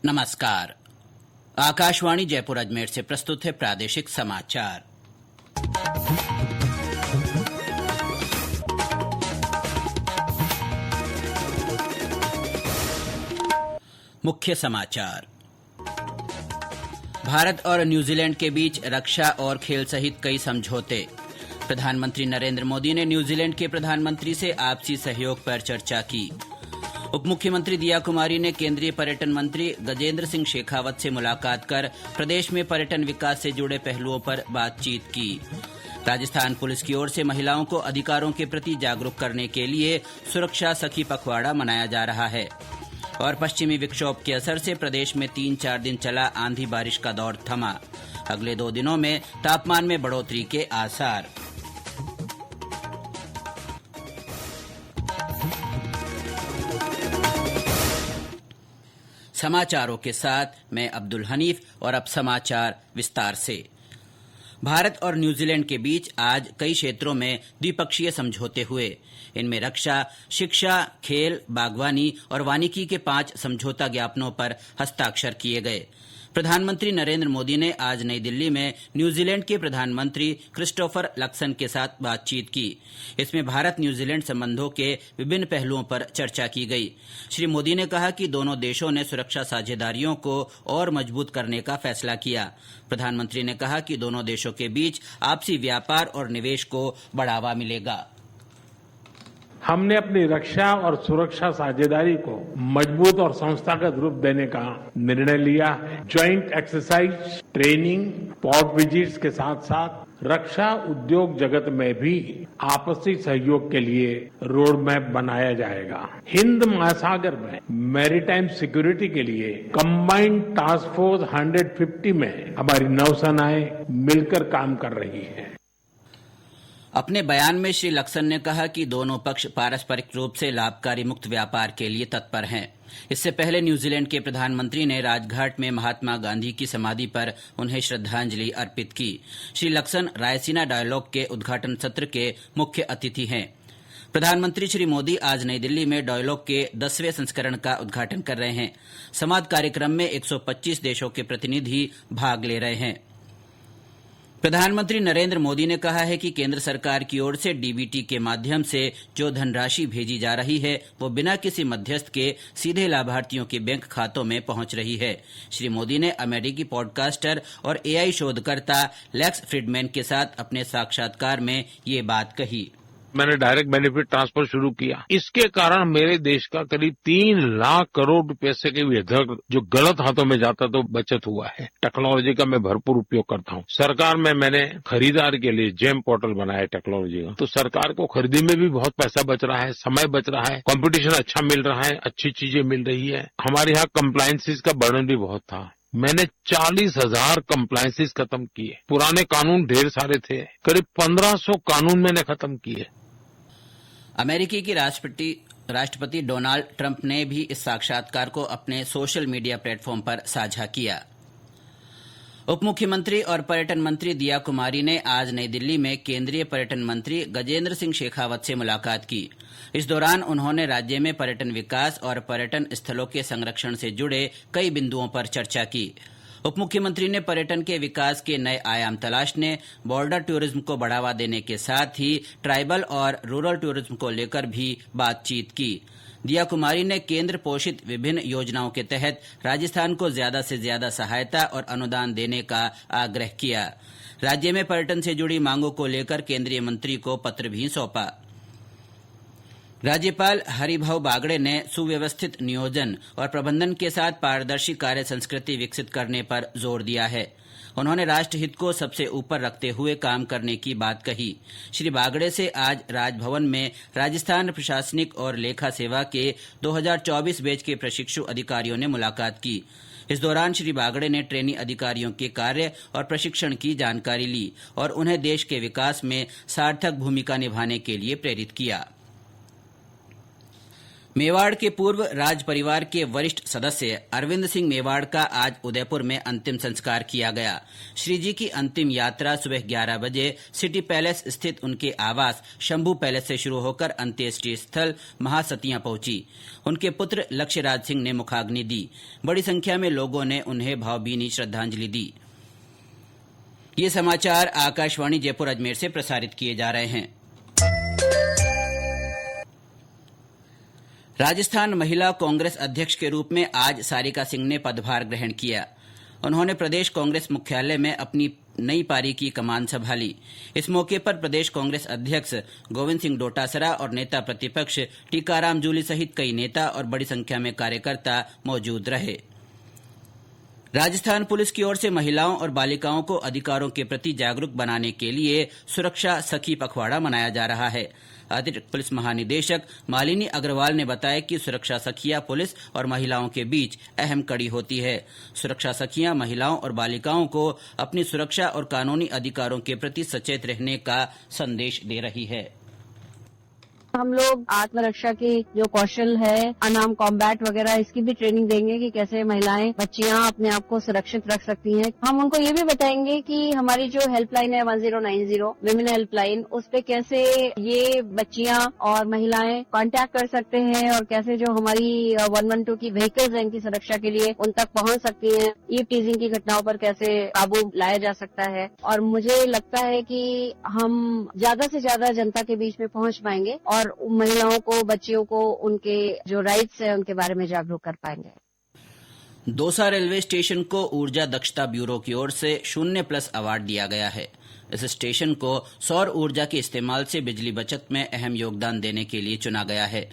नमस्कार। आकाशवाणी जयपुर अजमेर से प्रस्तुत है प्रादेशिक समाचार। मुख्य समाचार। भारत और न्यूजीलैंड के बीच रक्षा और खेल सहित कई समझौते। प्रधानमंत्री नरेंद्र मोदी ने न्यूजीलैंड के प्रधानमंत्री से आपसी सहयोग पर चर्चा की। उप मुख्यमंत्री दिया कुमारी ने केंद्रीय पर्यटन मंत्री गजेंद्र सिंह शेखावत से मुलाकात कर प्रदेश में पर्यटन विकास से जुड़े पहलुओं पर बातचीत की। राजस्थान पुलिस की ओर से महिलाओं को अधिकारों के प्रति जागरूक करने के लिए सुरक्षा सखी पखवाड़ा मनाया जा रहा है। और पश्चिमी विक्षोभ के असर से प्रदेश में 3-4 दिन चला आंधी बारिश का दौर थमा। अगले 2 दिनों में तापमान में बढ़ोतरी के आसार। समाचारों के साथ मैं अब्दुल हनीफ और अब समाचार विस्तार से। भारत और न्यूजीलैंड के बीच आज कई क्षेत्रों में द्विपक्षीय समझौते हुए। इनमें रक्षा, शिक्षा, खेल, बागवानी और वानिकी के 5 समझौता ज्ञापनों पर हस्ताक्षर किए गए। प्रधानमंत्री नरेंद्र मोदी ने आज नई दिल्ली में न्यूजीलैंड के प्रधानमंत्री क्रिस्टोफर लक्सन के साथ बातचीत की। इसमें भारत न्यूजीलैंड संबंधों के विभिन्न पहलुओं पर चर्चा की गई। श्री मोदी ने कहा कि दोनों देशों ने सुरक्षा साझेदारियों को और मजबूत करने का फैसला किया। प्रधानमंत्री ने कहा कि दोनों देशों के बीच आपसी व्यापार और निवेश को बढ़ावा मिलेगा। हमने अपनी रक्षा और सुरक्षा साझेदारी को मजबूत और संस्थागत रूप देने का निर्णय लिया है। Joint exercise, training, port visits के साथ साथ रक्षा उद्योग जगत में भी आपसी सहयोग के लिए रोड मैप बनाया जाएगा। हिंद महासागर में मैरीटाइम सिक्योरिटी के लिए कंबाइंड टास्क फोर्स 150 में हमारी नौसेनाएं मिलकर काम कर रही है। अपने बयान में श्री लक्सन ने कहा कि दोनों पक्ष पारस्परिक रूप से लाभकारी मुक्त व्यापार के लिए तत्पर हैं। इससे पहले न्यूजीलैंड के प्रधानमंत्री ने राजघाट में महात्मा गांधी की समाधि पर उन्हें श्रद्धांजलि अर्पित की। श्री लक्सन रायसीना डायलॉग के उद्घाटन सत्र के मुख्य अतिथि हैं। प्रधानमंत्री श्री मोदी आज नई दिल्ली में डायलॉग के 10वें संस्करण का उद्घाटन कर रहे हैं। संवाद कार्यक्रम में 125 देशों के प्रतिनिधि भाग ले रहे हैं। प्रधानमंत्री नरेंद्र मोदी ने कहा है कि केंद्र सरकार की ओर से डीबीटी के माध्यम से जो धनराशि भेजी जा रही है वो बिना किसी मध्यस्थ के सीधे लाभार्थियों के बैंक खातों में पहुंच रही है। श्री मोदी ने अमेरिकी पॉडकास्टर और एआई शोधकर्ता लेक्स फ्रीडमैन के साथ अपने साक्षात्कार में ये बात कही। मैंने डायरेक्ट बेनिफिट ट्रांसफर शुरू किया। इसके कारण मेरे देश का करीब 3 लाख करोड़ पैसे के विधक जो गलत हाथों में जाता तो बचत हुआ है। टेक्नोलॉजी का मैं भरपूर उपयोग करता हूँ। सरकार में मैंने खरीदार के लिए जेम पोर्टल बनाया टेक्नोलॉजी का, तो सरकार को खरीदी में भी बहुत पैसा बच रहा है, समय बच रहा है, कंपटीशन अच्छा मिल रहा है, अच्छी चीजें मिल रही है। हमारे यहाँ कंप्लायंसेस का बर्डन भी बहुत था। मैंने 40,000 कंप्लायंसेस खत्म किए। पुराने कानून ढेर सारे थे, करीब 1500 कानून मैंने खत्म किए। अमेरिकी के राष्ट्रपति डोनाल्ड ट्रंप ने भी इस साक्षात्कार को अपने सोशल मीडिया प्लेटफॉर्म पर साझा किया। उप मुख्यमंत्री और पर्यटन मंत्री दिया कुमारी ने आज नई दिल्ली में केंद्रीय पर्यटन मंत्री गजेंद्र सिंह शेखावत से मुलाकात की। इस दौरान उन्होंने राज्य में पर्यटन विकास और पर्यटन स्थलों के संरक्षण से जुड़े कई बिंदुओं पर चर्चा की। उप मुख्यमंत्री ने पर्यटन के विकास के नए आयाम तलाशने, बॉर्डर टूरिज्म को बढ़ावा देने के साथ ही ट्राइबल और रूरल टूरिज्म को लेकर भी बातचीत की। दिया कुमारी ने केंद्र पोषित विभिन्न योजनाओं के तहत राजस्थान को ज्यादा से ज्यादा सहायता और अनुदान देने का आग्रह किया। राज्य में पर्यटन से जुड़ी मांगों को लेकर केंद्रीय मंत्री को पत्र भी सौंपा। राज्यपाल हरिभाऊ बागड़े ने सुव्यवस्थित नियोजन और प्रबंधन के साथ पारदर्शी कार्य संस्कृति विकसित करने पर जोर दिया है। उन्होंने राष्ट्रहित को सबसे ऊपर रखते हुए काम करने की बात कही। श्री बागड़े से आज राजभवन में राजस्थान प्रशासनिक और लेखा सेवा के 2024 बैच के प्रशिक्षु अधिकारियों ने मुलाकात की। इस दौरान श्री बागड़े ने ट्रेनी अधिकारियों के कार्य और प्रशिक्षण की जानकारी ली और उन्हें देश के विकास में सार्थक भूमिका निभाने के लिए प्रेरित किया। मेवाड़ के पूर्व राज परिवार के वरिष्ठ सदस्य अरविंद सिंह मेवाड़ का आज उदयपुर में अंतिम संस्कार किया गया। श्री जी की अंतिम यात्रा सुबह 11 बजे सिटी पैलेस स्थित उनके आवास शंभू पैलेस से शुरू होकर अंत्येष्टि स्थल महासतियां पहुंची। उनके पुत्र लक्ष्यराज सिंह ने मुखाग्नि दी। बड़ी संख्या में लोगों ने उन्हें भावभीनी श्रद्धांजलि दी। ये समाचार आकाशवाणी जयपुर अजमेर से प्रसारित किए जा रहे हैं। राजस्थान महिला कांग्रेस अध्यक्ष के रूप में आज सारिका सिंह ने पदभार ग्रहण किया। उन्होंने प्रदेश कांग्रेस मुख्यालय में अपनी नई पारी की कमान संभाली। इस मौके पर प्रदेश कांग्रेस अध्यक्ष गोविंद सिंह डोटासरा और नेता प्रतिपक्ष टीकाराम जूली सहित कई नेता और बड़ी संख्या में कार्यकर्ता मौजूद रहे। राजस्थान पुलिस की ओर से महिलाओं और बालिकाओं को अधिकारों के प्रति जागरूक बनाने के लिए सुरक्षा सखी पखवाड़ा मनाया जा रहा है। अतिरिक्त पुलिस महानिदेशक मालिनी अग्रवाल ने बताया कि सुरक्षा सखियां पुलिस और महिलाओं के बीच अहम कड़ी होती है। सुरक्षा सखियां महिलाओं और बालिकाओं को अपनी सुरक्षा और कानूनी अधिकारों के प्रति सचेत रहने का संदेश दे रही है। हम लोग आत्मरक्षा की जो कौशल है, अनआर्म कॉम्बैट वगैरह, इसकी भी ट्रेनिंग देंगे कि कैसे महिलाएं, बच्चियां अपने आप को सुरक्षित रख सकती हैं। हम उनको ये भी बताएंगे कि हमारी जो हेल्पलाइन है 1090 विमेन हेल्पलाइन, उस पे कैसे ये बच्चियां और महिलाएं कांटेक्ट कर सकते हैं और कैसे जो हमारी 112 की व्हीकल्स हैं इनकी सुरक्षा के लिए उन तक पहुंच सकती हैं। ईव टीजिंग की घटनाओं पर कैसे काबू लाया जा सकता है। और मुझे लगता है कि हम ज्यादा से ज्यादा जनता के बीच में पहुंच पाएंगे और महिलाओं को, बच्चियों को उनके जो राइट्स है उनके बारे में जागरूक कर पाएंगे। दौसा रेलवे स्टेशन को ऊर्जा दक्षता ब्यूरो की ओर से 0+ अवार्ड दिया गया है। इस स्टेशन को सौर ऊर्जा के इस्तेमाल से बिजली बचत में अहम योगदान देने के लिए चुना गया है।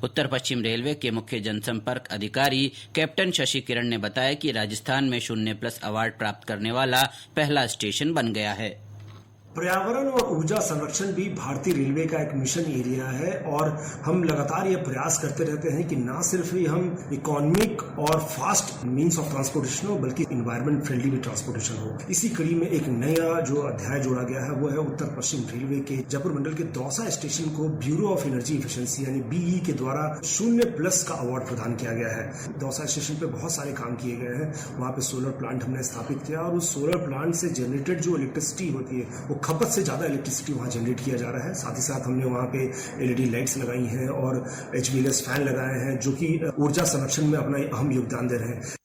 उत्तर पश्चिम रेलवे के मुख्य जनसंपर्क अधिकारी कैप्टन शशि किरण ने बताया कि राजस्थान में 0+ अवार्ड प्राप्त करने वाला पहला स्टेशन बन गया है। पर्यावरण और ऊर्जा संरक्षण भी भारतीय रेलवे का एक मिशन एरिया है और हम लगातार ये प्रयास करते रहते हैं कि न सिर्फ ही हम इकोनॉमिक और फास्ट मीन्स ऑफ ट्रांसपोर्टेशन हो बल्कि एनवायरमेंट फ्रेंडली भी ट्रांसपोर्टेशन हो। इसी कड़ी में एक नया जो अध्याय जोड़ा गया है वो है उत्तर पश्चिम रेलवे के जयपुर मंडल के दौसा स्टेशन को ब्यूरो ऑफ एनर्जी इफिशिएंसी यानी BE के द्वारा 0+ का अवार्ड प्रदान किया गया है। दौसा स्टेशन पे बहुत सारे काम किए गए हैं। वहां पे सोलर प्लांट हमने स्थापित किया और उस सोलर प्लांट से जनरेटेड जो इलेक्ट्रिसिटी होती है वो खपत से ज्यादा इलेक्ट्रिसिटी वहां जनरेट किया जा रहा है। साथ ही साथ हमने वहां पे LED लाइट्स लगाई हैं और HVLS फैन लगाए हैं जो कि ऊर्जा संरक्षण में अपना अहम योगदान दे रहे हैं।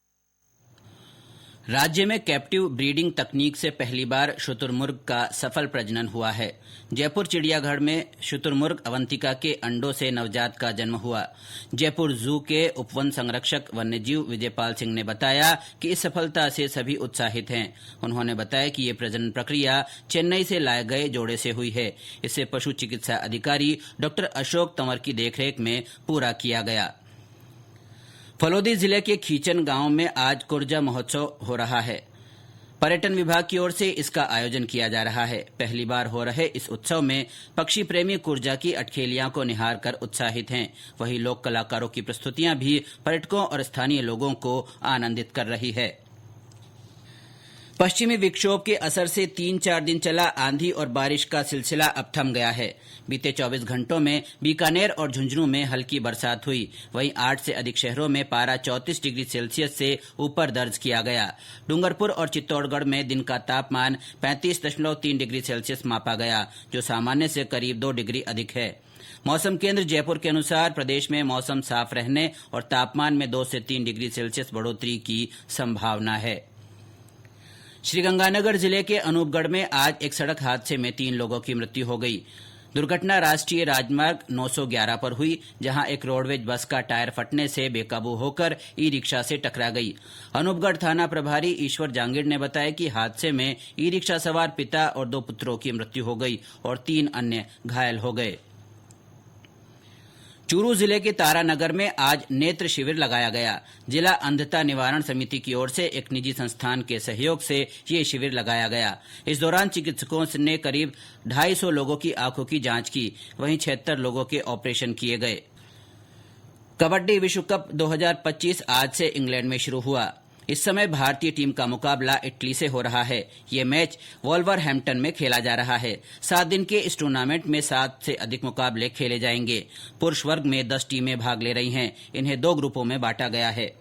राज्य में कैप्टिव ब्रीडिंग तकनीक से पहली बार शुतुरमुर्ग का सफल प्रजनन हुआ है। जयपुर चिड़ियाघर में शुतुरमुर्ग अवंतिका के अंडों से नवजात का जन्म हुआ। जयपुर जू के उपवन संरक्षक वन्यजीव विजयपाल सिंह ने बताया कि इस सफलता से सभी उत्साहित हैं। उन्होंने बताया कि ये प्रजनन प्रक्रिया चेन्नई से लाए गए जोड़े से हुई है। इसे पशु चिकित्सा अधिकारी डॉ अशोक तंवर की देखरेख में पूरा किया गया। फलोदी जिले के खीचन गांव में आज कुर्जा महोत्सव हो रहा है। पर्यटन विभाग की ओर से इसका आयोजन किया जा रहा है। पहली बार हो रहे इस उत्सव में पक्षी प्रेमी कुर्जा की अठखेलियां को निहार कर उत्साहित हैं। वहीं लोक कलाकारों की प्रस्तुतियां भी पर्यटकों और स्थानीय लोगों को आनंदित कर रही है। पश्चिमी विक्षोभ के असर से 3-4 दिन चला आंधी और बारिश का सिलसिला अब थम गया है। बीते 24 घंटों में बीकानेर और झुंझुनू में हल्की बरसात हुई। वहीं 8 से अधिक शहरों में पारा 34 डिग्री सेल्सियस से ऊपर दर्ज किया गया। डूंगरपुर और चित्तौड़गढ़ में दिन का तापमान 35.3 डिग्री सेल्सियस मापा गया, जो सामान्य से करीब 2 डिग्री अधिक है। मौसम केंद्र जयपुर के अनुसार प्रदेश में मौसम साफ रहने और तापमान में 2 से 3 डिग्री सेल्सियस बढ़ोतरी की संभावना है। श्रीगंगानगर जिले के अनूपगढ़ में आज एक सड़क हादसे में 3 लोगों की मृत्यु हो गई। दुर्घटना राष्ट्रीय राजमार्ग 911 पर हुई, जहां एक रोडवेज बस का टायर फटने से बेकाबू होकर ई-रिक्शा से टकरा गई। अनूपगढ़ थाना प्रभारी ईश्वर जांगीर ने बताया कि हादसे में ई-रिक्शा सवार पिता और 2 पुत्रों की मृत्यु हो गई और 3 अन्य घायल हो गए। चूरू जिले के तारानगर में आज नेत्र शिविर लगाया गया। जिला अंधता निवारण समिति की ओर से एक निजी संस्थान के सहयोग से ये शिविर लगाया गया। इस दौरान चिकित्सकों ने करीब 250 लोगों की आंखों की जांच की। वहीं 76 लोगों के ऑपरेशन किए गए। कबड्डी विश्व कप 2025 आज से इंग्लैंड में शुरू हुआ। इस समय भारतीय टीम का मुकाबला इटली से हो रहा है। ये मैच वॉल्वरहैम्पटन में खेला जा रहा है। 7 दिन के इस टूर्नामेंट में 7 से अधिक मुकाबले खेले जाएंगे। पुरुष वर्ग में 10 टीमें भाग ले रही हैं। इन्हें 2 ग्रुपों में बांटा गया है।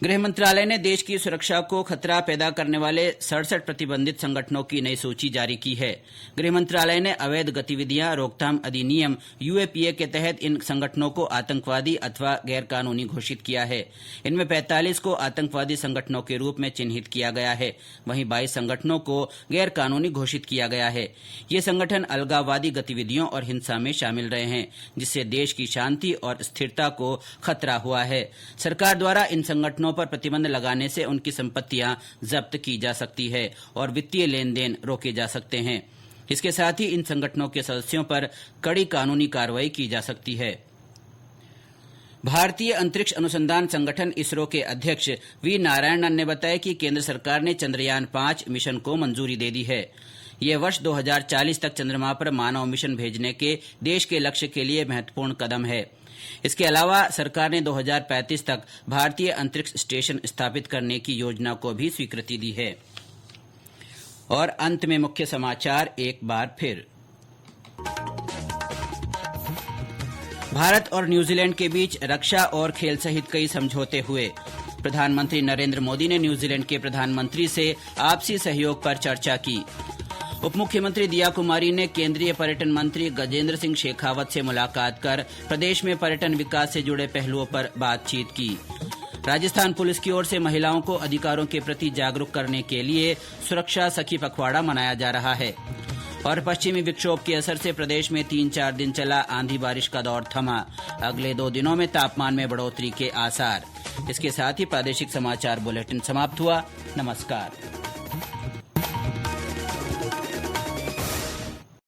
गृह मंत्रालय ने देश की सुरक्षा को खतरा पैदा करने वाले 67 प्रतिबंधित संगठनों की नई सूची जारी की है। गृह मंत्रालय ने अवैध गतिविधियां रोकथाम अधिनियम यूएपीए के तहत इन संगठनों को आतंकवादी अथवा गैरकानूनी घोषित किया है। इनमें 45 को आतंकवादी संगठनों के रूप में चिन्हित किया गया है। वहीं 22 संगठनों को गैरकानूनी घोषित किया गया है। ये संगठन अलगाववादी गतिविधियों और हिंसा में शामिल रहे हैं, जिससे देश की शांति और स्थिरता को खतरा हुआ है। सरकार द्वारा इन संगठनों पर प्रतिबंध लगाने से उनकी संपत्तियां जब्त की जा सकती है और वित्तीय लेन देन रोके जा सकते हैं। इसके साथ ही इन संगठनों के सदस्यों पर कड़ी कानूनी कार्रवाई की जा सकती है। भारतीय अंतरिक्ष अनुसंधान संगठन इसरो के अध्यक्ष वी नारायणन ने बताया कि केंद्र सरकार ने चंद्रयान 5 मिशन को मंजूरी दे दी है। यह वर्ष 2040 तक चंद्रमा पर मानव मिशन भेजने के देश के लक्ष्य के लिए महत्वपूर्ण कदम है। इसके अलावा सरकार ने 2035 तक भारतीय अंतरिक्ष स्टेशन स्थापित करने की योजना को भी स्वीकृति दी है। और अंत में मुख्य समाचार एक बार फिर। भारत और न्यूजीलैंड के बीच रक्षा और खेल सहित कई समझौते हुए। प्रधानमंत्री नरेंद्र मोदी ने न्यूजीलैंड के प्रधानमंत्री से आपसी सहयोग पर चर्चा की। उप मुख्यमंत्री दिया कुमारी ने केंद्रीय पर्यटन मंत्री गजेंद्र सिंह शेखावत से मुलाकात कर प्रदेश में पर्यटन विकास से जुड़े पहलुओं पर बातचीत की। राजस्थान पुलिस की ओर से महिलाओं को अधिकारों के प्रति जागरूक करने के लिए सुरक्षा सखी पखवाड़ा मनाया जा रहा है। और पश्चिमी विक्षोभ के असर से प्रदेश में 3-4 दिन चला आंधी बारिश का दौर थमा। अगले 2 दिनों में तापमान में बढ़ोतरी के आसार। इसके साथ ही प्रादेशिक समाचार बुलेटिन समाप्त हुआ। नमस्कार।